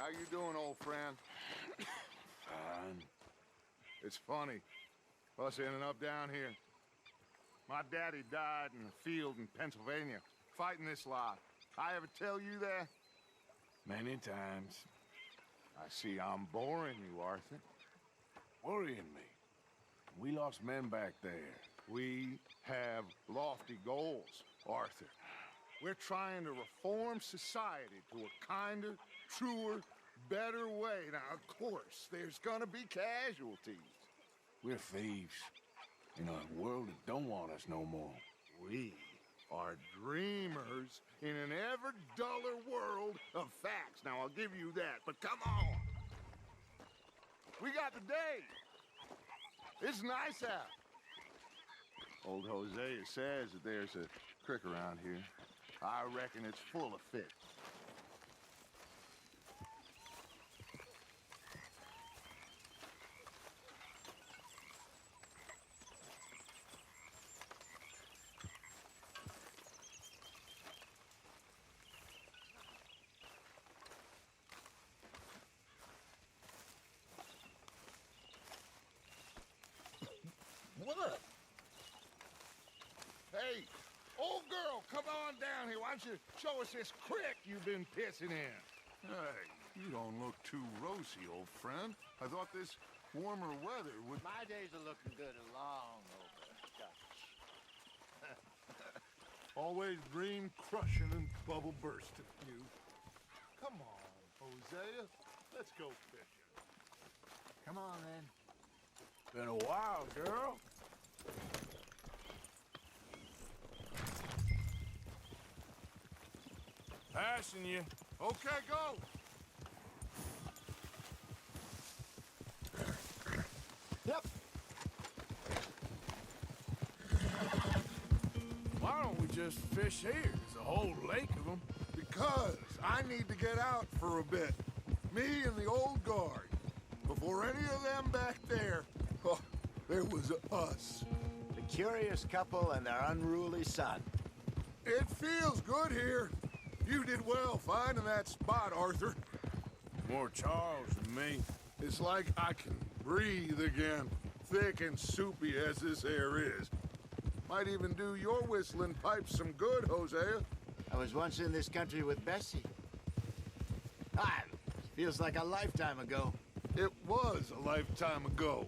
How you doing, old friend? Fine. It's funny, us ending up down here. My daddy died in a field in Pennsylvania, fighting this lot. I ever tell you that? Many times. I see I'm boring you, Arthur. Worrying me. We lost men back there. We have lofty goals, Arthur. We're trying to reform society to a kinder, truer, better way. Now, of course, there's gonna be casualties. We're thieves. In a world that don't want us no more. We are dreamers in an ever duller world of facts. Now, I'll give you that, but come on. We got the day. It's nice out. Old Hosea says that there's a creek around here. I reckon it's full of fish. What? Hey, old girl, come on down here. Why don't you show us this creek you've been pissing in? Hey, you don't look too rosy, old friend. I thought this warmer weather would... My days are looking good and long over, Dutch. Always dream crushing and bubble bursting, you. Come on, Hosea. Let's go fishing. Come on, then. Been a while, girl. Passing you. Okay, go! Yep. Why don't we just fish here? There's a whole lake of them. Because I need to get out for a bit. Me and the old guard. Before any of them back there, oh, there was us. The curious couple and their unruly son. It feels good here. You did well finding that spot, Arthur. More Charles than me. It's like I can breathe again, thick and soupy as this air is. Might even do your whistling pipes some good, Hosea. I was once in this country with Bessie. Ah, feels like a lifetime ago. It was a lifetime ago.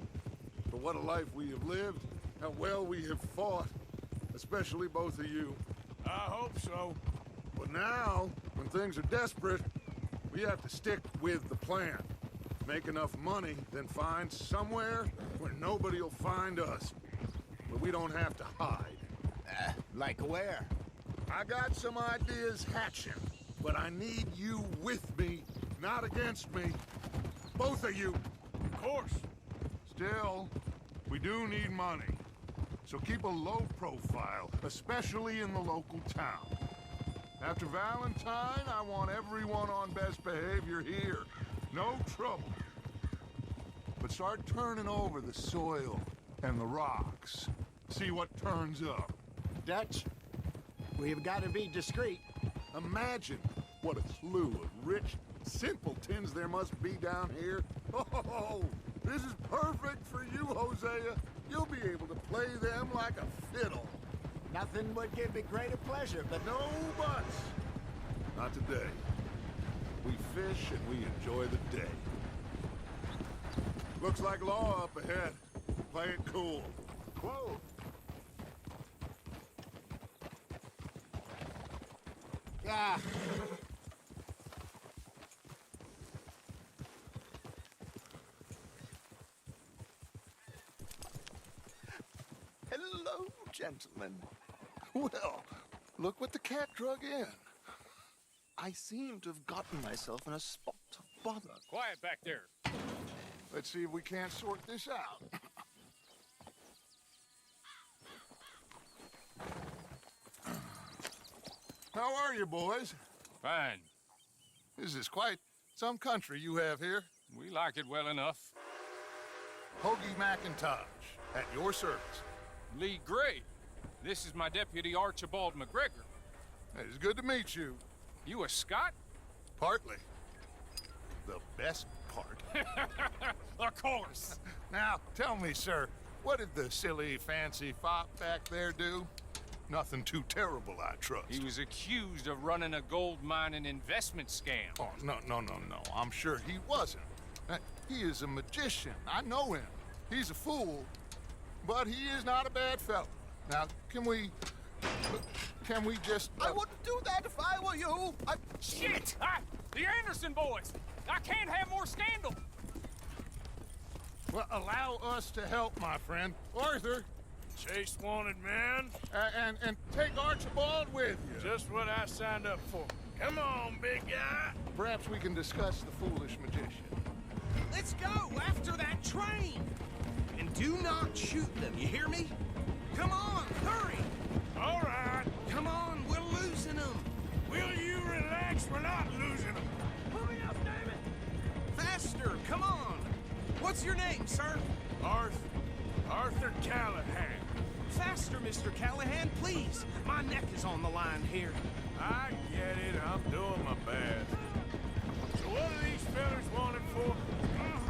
But what a life we have lived, how well we have fought, especially both of you. I hope so. But now, when things are desperate, we have to stick with the plan. Make enough money, then find somewhere where nobody will find us. Where we don't have to hide. Like where? I got some ideas hatching, but I need you with me, not against me. Both of you. Of course. Still, we do need money. So keep a low profile, especially in the local town. After Valentine, I want everyone on best behavior here. No trouble. But start turning over the soil and the rocks. See what turns up. Dutch, we've got to be discreet. Imagine what a slew of rich simpletons there must be down here. Oh, this is perfect for you, Hosea. You'll be able to play them like a fiddle. Nothing would give me greater pleasure, but No buts. Not today. We fish and we enjoy the day. Looks like law up ahead. Play it cool. whoa. Ah. Hello, gentlemen. Well, look what the cat drug in. I seem to have gotten myself in a spot of bother. Quiet back there. Let's see if we can't sort this out. How are you, boys? Fine. This is quite some country you have here. We like it well enough. Hoagie McIntosh, at your service. Lee Gray. This is my deputy Archibald McGregor. It's good to meet you. You a Scot? Partly. the best part. Of course. Now, tell me, sir, what did the silly, fancy fop back there do? Nothing too terrible, I trust. He was accused of running a gold mining investment scam. Oh, no. I'm sure he wasn't. He is a magician. I know him. He's a fool, but he is not a bad fellow. Now, can we just... I wouldn't do that if I were you. Shit! The Anderson boys! I can't have more scandal! Well, allow us to help, my friend. Arthur, Chase wanted man. and take Archibald with you. Just what I signed up for. Come on, big guy. Perhaps we can discuss the foolish magician. Let's go after that train! And do not shoot them, you hear me? Come on, hurry! All right. Come on, we're losing them! Will you relax? We're not losing them. Hurry up, damn it! Faster, come on! What's your name, sir? Arthur Callahan. Faster, Mr. Callahan, please! My neck is on the line here. I get it. I'm doing my best. So what are these fellas wanted for?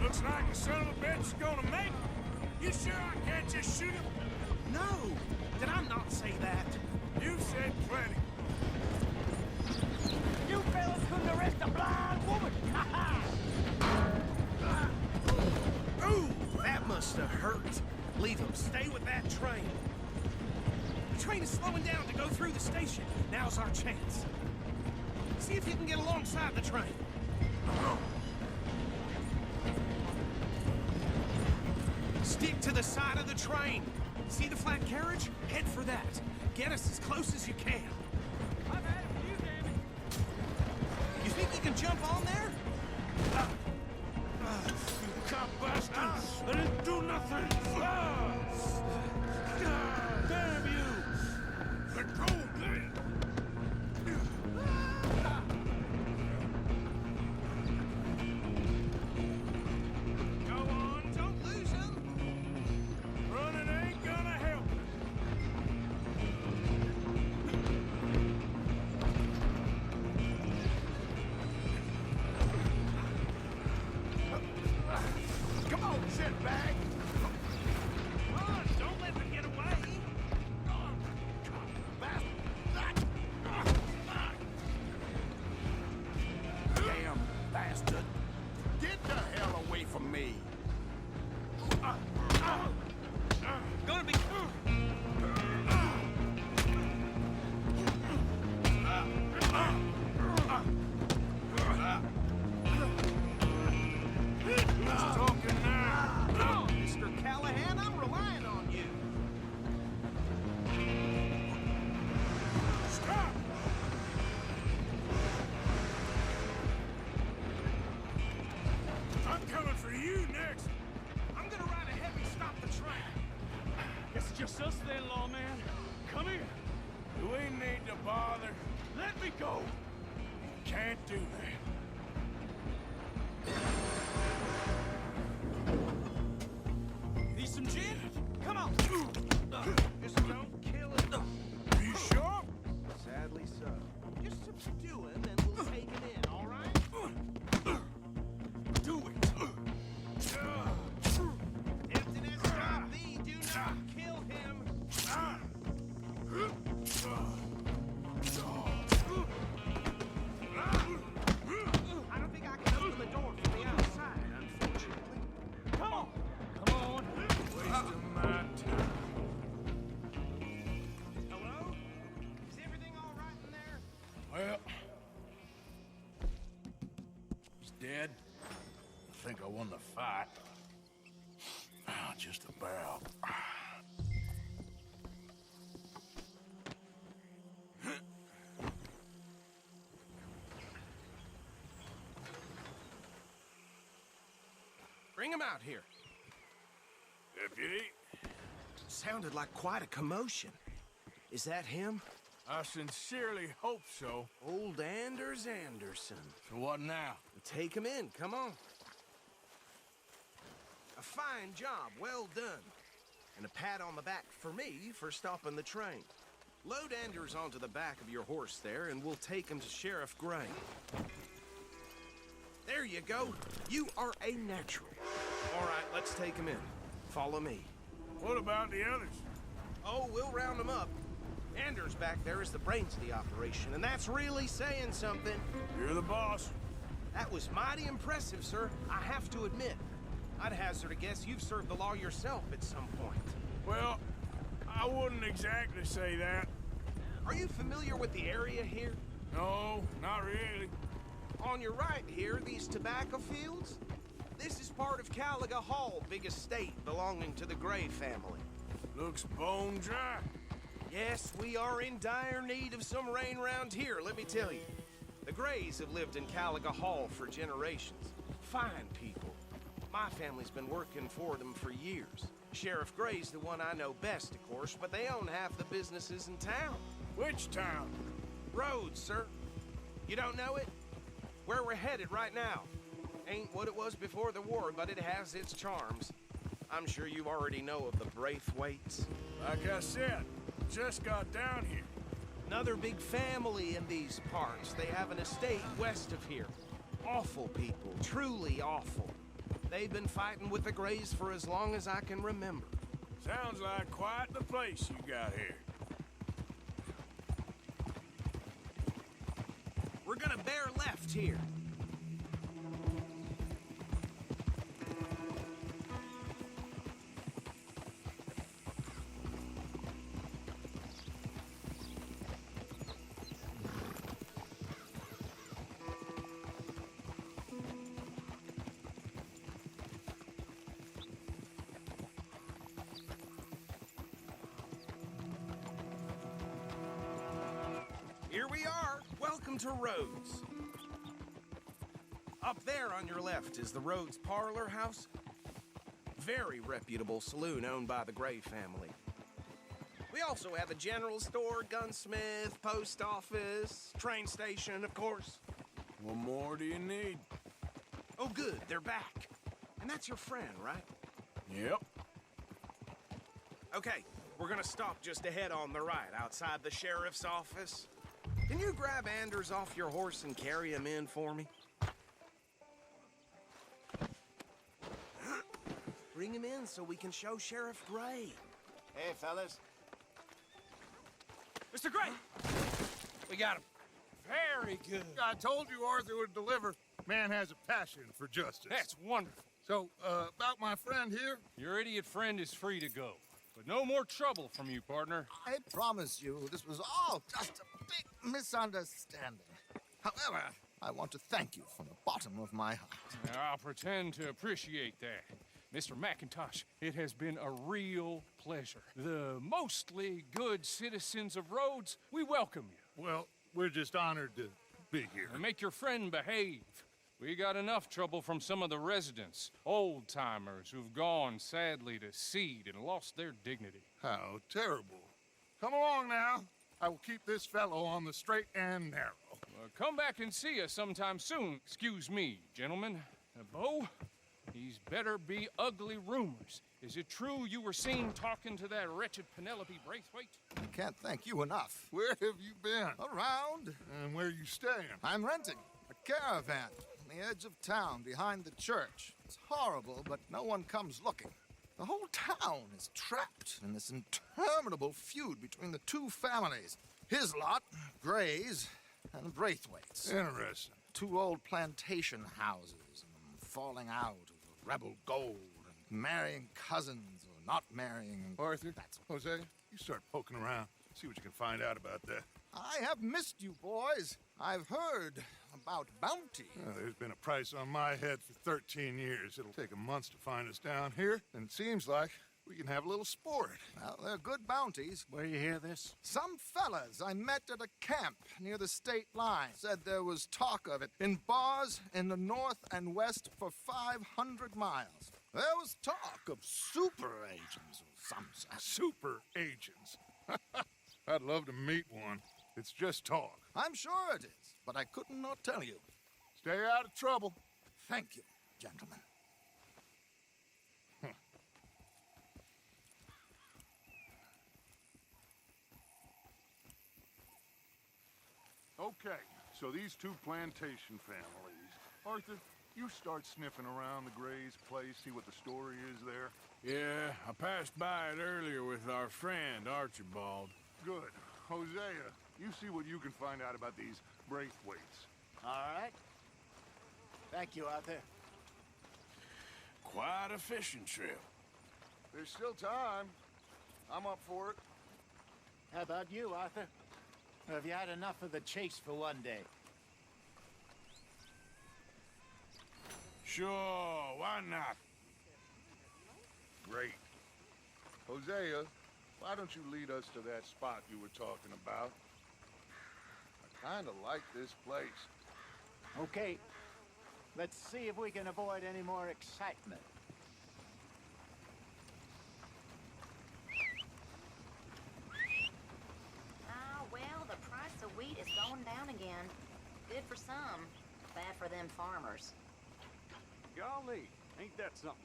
Looks like the son of a bitch is gonna make it. You sure I can't just shoot him? No! Did I not say that? You said plenty. You fellas couldn't arrest a blind woman! Ooh, that must have hurt. Leave him. Stay with that train. The train is slowing down to go through the station. Now's our chance. See if you can get alongside the train. Stick to the side of the train. See the flat carriage? Head for that. Get us as close as you can. I've had it for you, damn it! You think you can jump on there? Cop bastard! I didn't do nothing! Damn you! Let go, man! Go on, don't lose him. Running ain't gonna help. Come on, shitbag. Come on, don't let them get away. Damn bastard. Get the hell away from me. Gonna be... Who's talking now? Come on, Mr. Callahan, I'm relying on you. Stop! I'm coming for you next. I'm gonna ride ahead and stop the train. It's just us then, lawman. Come here. Do we need to bother? Let me go. Can't do that. Need some gin? Come on. Just don't kill him. Are you sure? Sadly so. Just subdue him and we'll take him in, all right? Do it. Emptiness, stop thee. Do not kill him. I don't think I can open the door from the outside, unfortunately. Come on. Come on. Wasting my time. Hello? Is everything all right in there? Well, he's dead. I think I won the fight. Just about. Bring him out here. Deputy, Sounded like quite a commotion. Is that him? I sincerely hope so. Old Anders Anderson. So what now? Take him in, come on. A fine job, well done. And a pat on the back for me for stopping the train. Load Anders onto the back of your horse there, and we'll take him to Sheriff Gray. There you go. You are a natural. All right, let's take him in. Follow me. What about the others? Oh, we'll round them up. Anders back there is the brains of the operation, and that's really saying something. You're the boss. That was mighty impressive, sir. I have to admit. I'd hazard a guess you've served the law yourself at some point. Well, I wouldn't exactly say that. Are you familiar with the area here? No, not really. On your right here, these tobacco fields? This is part of Caliga Hall, big estate belonging to the Gray family. Looks bone dry. Yes, we are in dire need of some rain round here, let me tell you. The Grays have lived in Caliga Hall for generations. Fine people. My family's been working for them for years. Sheriff Gray's the one I know best, of course, but they own half the businesses in town. Which town? Rhodes, sir. You don't know it? Where we're headed right now. Ain't what it was before the war, but it has its charms. I'm sure you already know of the Braithwaites. Like I said, just got down here. Another big family in these parts. They have an estate west of here. Awful people, truly awful. They've been fighting with the Grays for as long as I can remember. Sounds like quite the place you got here. We're gonna bear left here. Here we are. Welcome to Rhodes. Up there on your left is the Rhodes Parlor House. Very reputable saloon owned by the Gray family. We also have a general store, gunsmith, post office, train station, of course. What more do you need? Oh, good, they're back. And that's your friend, right? Yep. Okay, we're gonna stop just ahead on the right, outside the sheriff's office. Can you grab Anders off your horse and carry him in for me? Bring him in so we can show Sheriff Gray. Hey, fellas. Mr. Gray! We got him. Very good. I told you Arthur would deliver. Man has a passion for justice. That's wonderful. So, about my friend here? Your idiot friend is free to go. But no more trouble from you, partner. I promise you, this was all just a big misunderstanding. However, I want to thank you from the bottom of my heart. I'll pretend to appreciate that. Mr. McIntosh, it has been a real pleasure. The mostly good citizens of Rhodes, we welcome you. Well, we're just honored to be here. And make your friend behave. We got enough trouble from some of the residents, old-timers who've gone, sadly, to seed and lost their dignity. How terrible. Come along now. I will keep this fellow on the straight and narrow. Come back and see us sometime soon. Excuse me, gentlemen. Bo, these better be ugly rumors. Is it true you were seen talking to that wretched Penelope Braithwaite? I can't thank you enough. Where have you been? Around. And where are you staying? I'm renting a caravan on the edge of town behind the church. It's horrible, but no one comes looking. The whole town is trapped in this interminable feud between the two families. His lot, Gray's, and Braithwaite's. Interesting. Two old plantation houses, and falling out over rebel gold, and marrying cousins or not marrying. Arthur, Jose, you start poking around. See what you can find out about that. I have missed you, boys. I've heard about bounty. Well, there's been a price on my head for 13 years. It'll take a month to find us down here, and it seems like we can have a little sport. Well, they're good bounties. Where you hear this? Some fellas I met at a camp near the state line said there was talk of it in bars in the north and west for 500 miles. There was talk of super agents or some such. Super agents. I'd love to meet one. It's just talk. I'm sure it is, but I could not tell you. Stay out of trouble. Thank you, gentlemen. Okay, so these two plantation families. Arthur, you start sniffing around the Gray's place, see what the story is there? Yeah, I passed by it earlier with our friend, Archibald. Good. Hosea, you see what you can find out about these Braithwaites. All right. Thank you, Arthur. Quite a fishing trip. There's still time. I'm up for it. How about you, Arthur? Or have you had enough of the chase for one day? Sure, why not? Great. Hosea, why don't you lead us to that spot you were talking about? I kinda like this place. Okay. Let's see if we can avoid any more excitement. Well, the price of wheat is going down again. Good for some, bad for them farmers. Golly, ain't that something?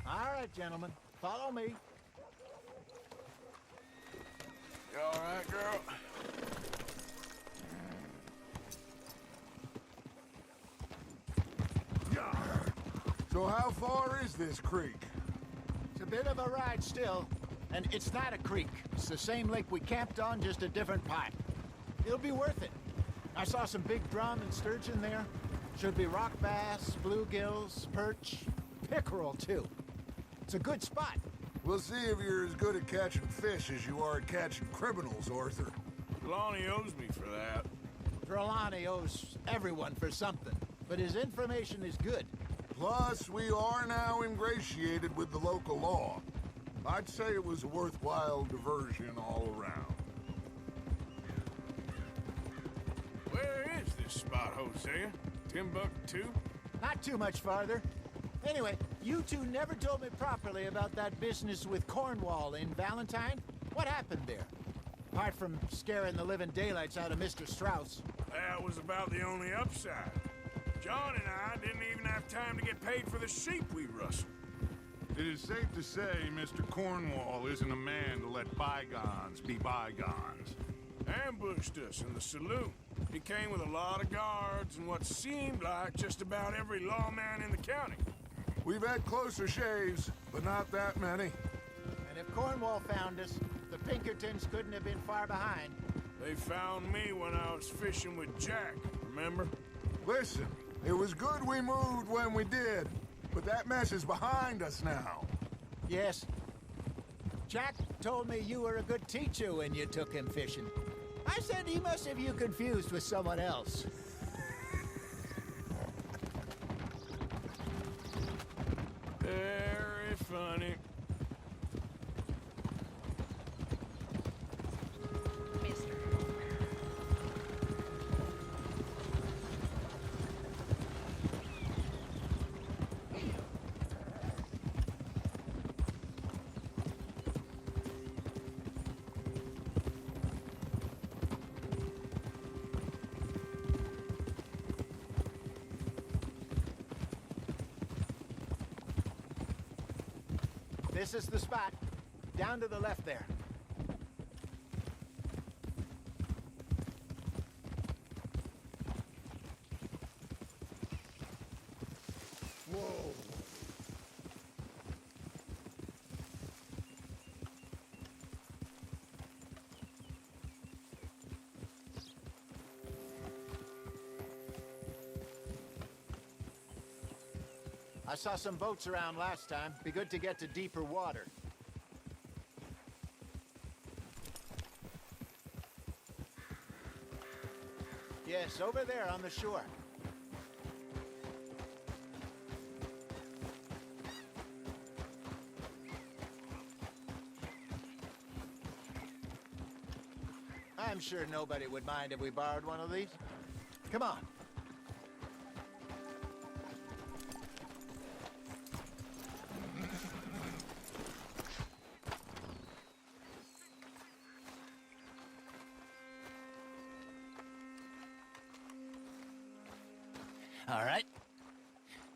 All right, gentlemen. Follow me. You all right, girl? So how far is this creek? It's a bit of a ride still. And it's not a creek. It's the same lake we camped on, just a different part. It'll be worth it. I saw some big drum and sturgeon there. Should be rock bass, bluegills, perch, pickerel, too. It's a good spot. We'll see if you're as good at catching fish as you are at catching criminals, Arthur. Lonnie owes me for that. Trelawney owes everyone for something, but his information is good. Plus, we are now ingratiated with the local law. I'd say it was a worthwhile diversion all around. Where is this spot, Hosea? Timbuktu? Not too much farther. Anyway, you two never told me properly about that business with Cornwall in Valentine. What happened there? Apart from scaring the living daylights out of Mr. Strauss. That was about the only upside. John and I didn't even have time to get paid for the sheep we rustled. It is safe to say Mr. Cornwall isn't a man to let bygones be bygones. Ambushed us in the saloon. He came with a lot of guards and what seemed like just about every lawman in the county. We've had closer shaves, but not that many. And if Cornwall found us, the Pinkertons couldn't have been far behind. They found me when I was fishing with Jack, remember? Listen, it was good we moved when we did, but that mess is behind us now. Yes. Jack told me you were a good teacher when you took him fishing. I said he must have you confused with someone else. Very funny. Mister. This is the spot. Down to the left there. Whoa. I saw some boats around last time. Be good to get to deeper water. Yes, over there on the shore. I'm sure nobody would mind if we borrowed one of these. Come on. All right.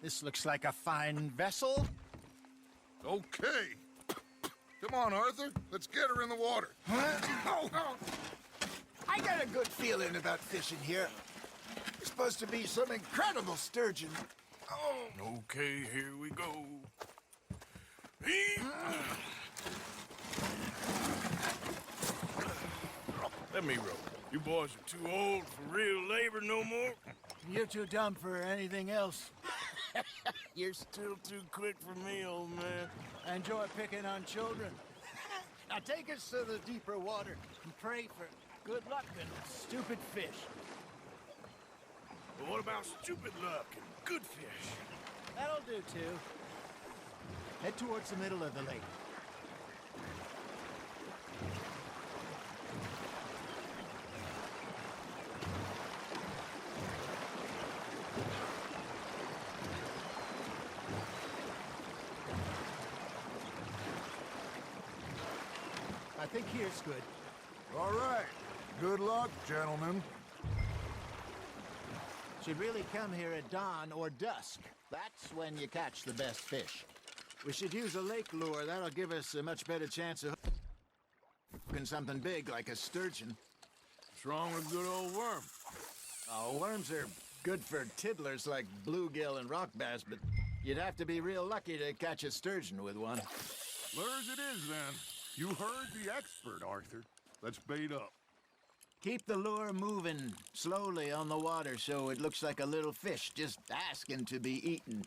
This looks like a fine vessel. Okay. Come on, Arthur. Let's get her in the water. I got a good feeling about fishing here. There's supposed to be some incredible sturgeon. Oh. Okay, here we go. Let me row. You boys are too old for real labor no more. You're too dumb for anything else. You're still too quick for me, old man. I enjoy picking on children. Now take us to the deeper water and pray for good luck and stupid fish. But what about stupid luck and good fish? That'll do, too. Head towards the middle of the lake. I think here's good. All right. Good luck, gentlemen. Should really come here at dawn or dusk. That's when you catch the best fish. We should use a lake lure. That'll give us a much better chance of hooking something big like a sturgeon. What's wrong with good old worm? Oh, worms are good for tiddlers like bluegill and rock bass, but you'd have to be real lucky to catch a sturgeon with one. Lures it is, then. You heard the expert, Arthur. Let's bait up. Keep the lure moving slowly on the water so it looks like a little fish just asking to be eaten.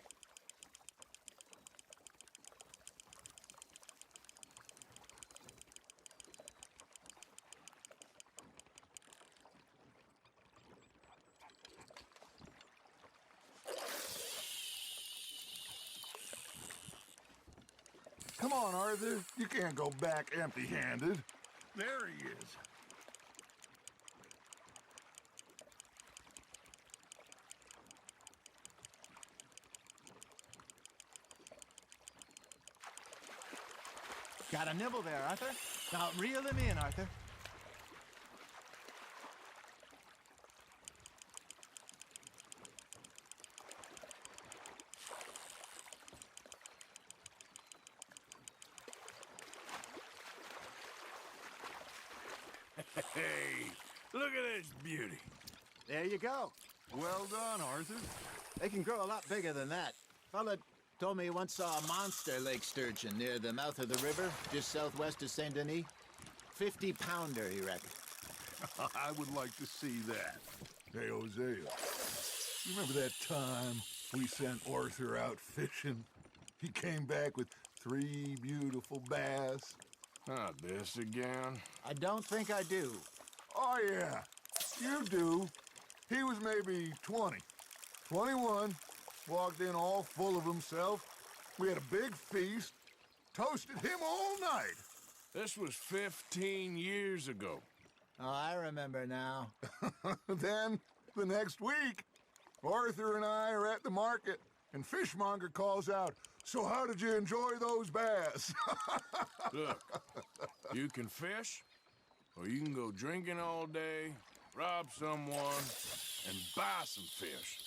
Come on, Arthur. You can't go back empty-handed. There he is. Got a nibble there, Arthur. Now reel him in, Arthur. Hey, look at this beauty. There you go. Well done, Arthur. They can grow a lot bigger than that. Fella told me he once saw a monster lake sturgeon near the mouth of the river, just southwest of Saint Denis. 50-pounder, he reckoned. I would like to see that. Hey, Hosea, you remember that time we sent Arthur out fishing? He came back with 3 beautiful bass. Not this again. I don't think I do. Oh, yeah, you do. He was maybe 20, 21, walked in all full of himself. We had a big feast, toasted him all night. This was 15 years ago. Oh, I remember now. Then, the next week, Arthur and I are at the market, and Fishmonger calls out, "So how did you enjoy those bass?" Look, you can fish, or you can go drinking all day, rob someone, and buy some fish.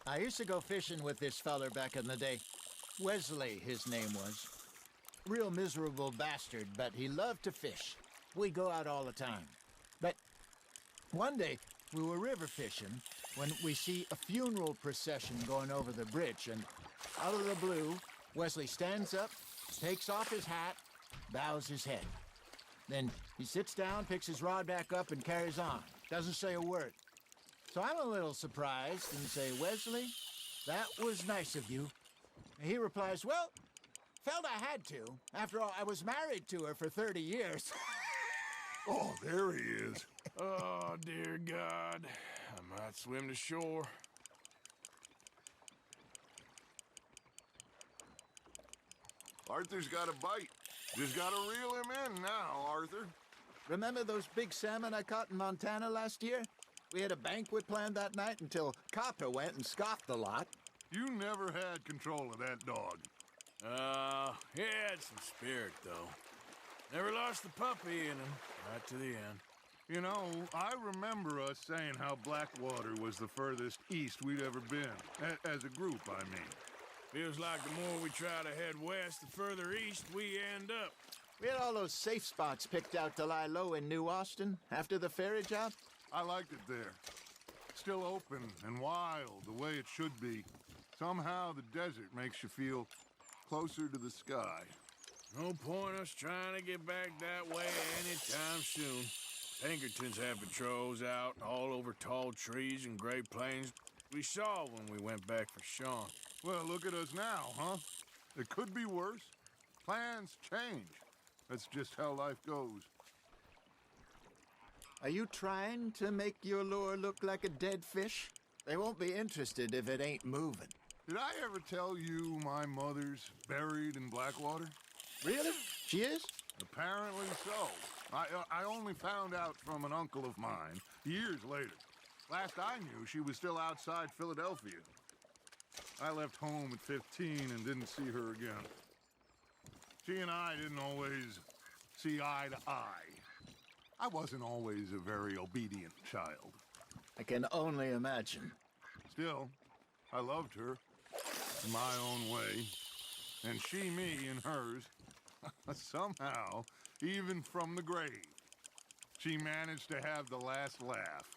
I used to go fishing with this feller back in the day. Wesley, his name was. Real miserable bastard, but he loved to fish. We'd go out all the time. But one day, we were river fishing when we see a funeral procession going over the bridge, and out of the blue, Wesley stands up, takes off his hat, bows his head. Then he sits down, picks his rod back up, and carries on. Doesn't say a word. So I'm a little surprised and say, "Wesley, that was nice of you." And he replies, "Well, felt I had to. After all, I was married to her for 30 years. Oh, there he is. Oh, dear God. I might swim to shore. Arthur's got a bite. Just gotta reel him in now, Arthur. Remember those big salmon I caught in Montana last year? We had a banquet planned that night until Copper went and scoffed the lot. You never had control of that dog. He had some spirit, though. Never lost the puppy in him, right to the end. You know, I remember us saying how Blackwater was the furthest east we'd ever been. As a group, I mean. Feels like the more we try to head west, the further east we end up. We had all those safe spots picked out to lie low in New Austin after the ferry job. I liked it there. Still open and wild, the way it should be. Somehow the desert makes you feel closer to the sky. No point us trying to get back that way anytime soon. Pinkertons have patrols out all over tall trees and Great Plains. We saw when we went back for Sean. Well, look at us now, huh? It could be worse. Plans change. That's just how life goes. Are you trying to make your lure look like a dead fish? They won't be interested if it ain't moving. Did I ever tell you my mother's buried in Blackwater? Really? She is? Apparently so. I only found out from an uncle of mine years later. Last I knew, she was still outside Philadelphia. I left home at 15 and didn't see her again. She and I didn't always see eye to eye. I wasn't always a very obedient child. I can only imagine. Still, I loved her in my own way, and she me in hers. Somehow, even from the grave, she managed to have the last laugh.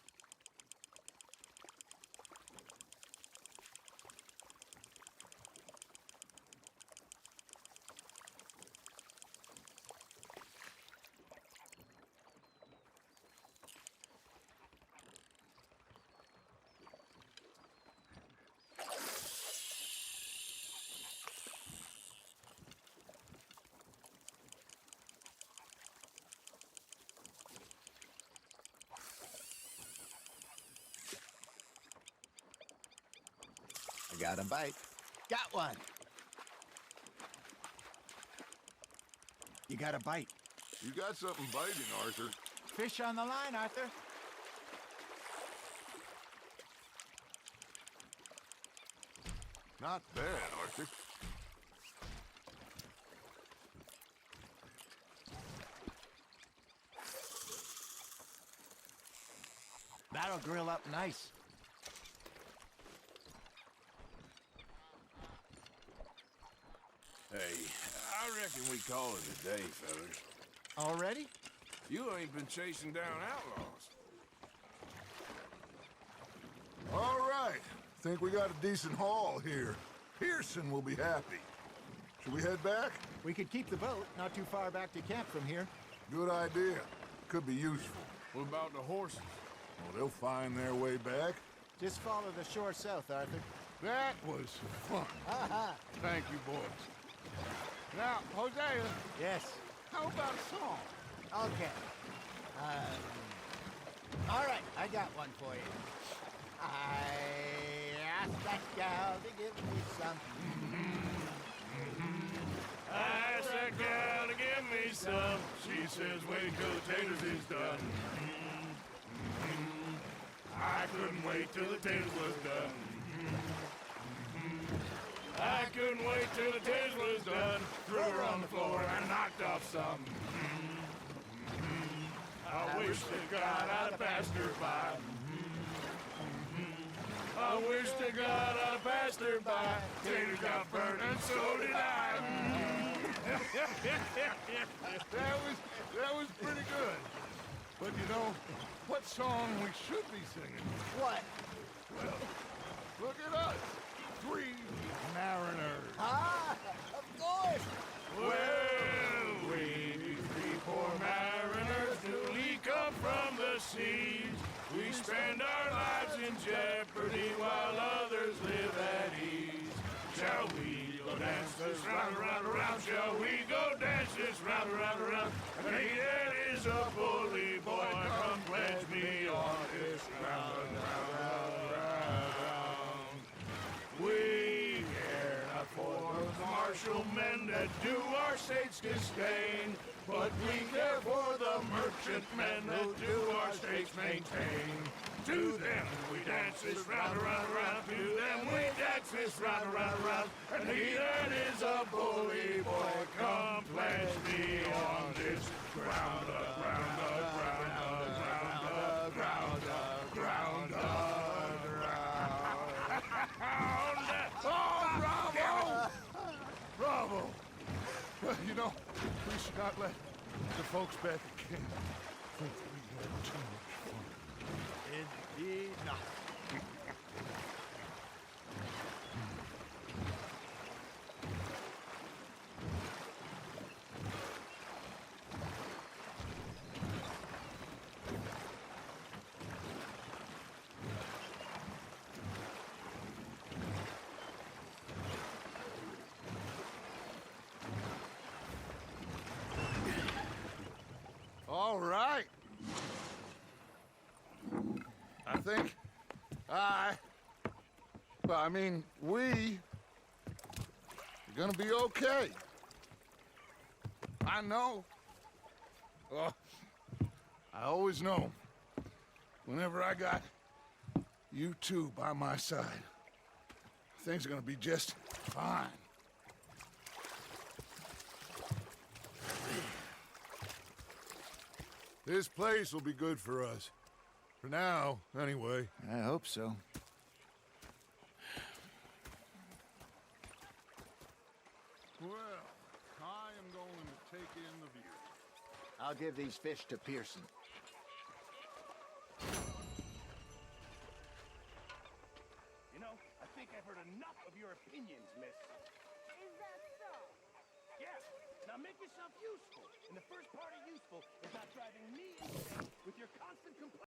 I got a bite. Got one. You got a bite. You got something biting, Arthur. Fish on the line, Arthur. Not bad, Arthur. That'll grill up nice. Hey, I reckon we call it a day, fellas. Already? You ain't been chasing down outlaws. All right. Think we got a decent haul here. Pearson will be happy. Should we head back? We could keep the boat not too far back to camp from here. Good idea. Could be useful. What about the horses? Well, they'll find their way back. Just follow the shore south, Arthur. That was fun. Thank you, boys. Now, Hosea, Yes. how about a song? Okay. All right, I got one for you. I asked that gal to give me some. I asked that gal to give me some. She says, wait till the taters is done. I couldn't wait till the taters was done. I couldn't wait till the taters was done. Threw her on the floor and knocked off some. I wish to God I'd have passed her by. I wish to God I'd have passed her by. Taters got burnt and so did I. That was pretty good. But you know, what song we should be singing? What? Well, look at us. 3 mariners. Ah, of course. Well, we 3 poor mariners newly come from the seas. We spend our lives in jeopardy while others live at ease. Shall we go dance this round, around, around? Shall we go dance this round, around, around? And he that is a bully boy, come pledge me on this round, round, round, round. We care not for the martial men that do our states disdain, but we care for the merchant men that do our states maintain. To them we dance this round, around, around. To them we dance this round, around, around. And he that is a bully boy, come pledge me on this ground, ground, ground, ground, ground, ground, ground. Oh, bravo! Well, you know, we should not let the folks back at camp think that we had too much fun. Indeed not. All right. I think we are gonna be okay. I know. Oh, I always know. Whenever I got you two by my side, things are gonna be just fine. This place will be good for us. For now, anyway. I hope so. Well, I am going to take in the view. I'll give these fish to Pearson. You know, I think I've heard enough of your opinions, miss. Is that so? Yeah. Now make yourself useful. And the first part of useful is not driving me insane with your constant complaints.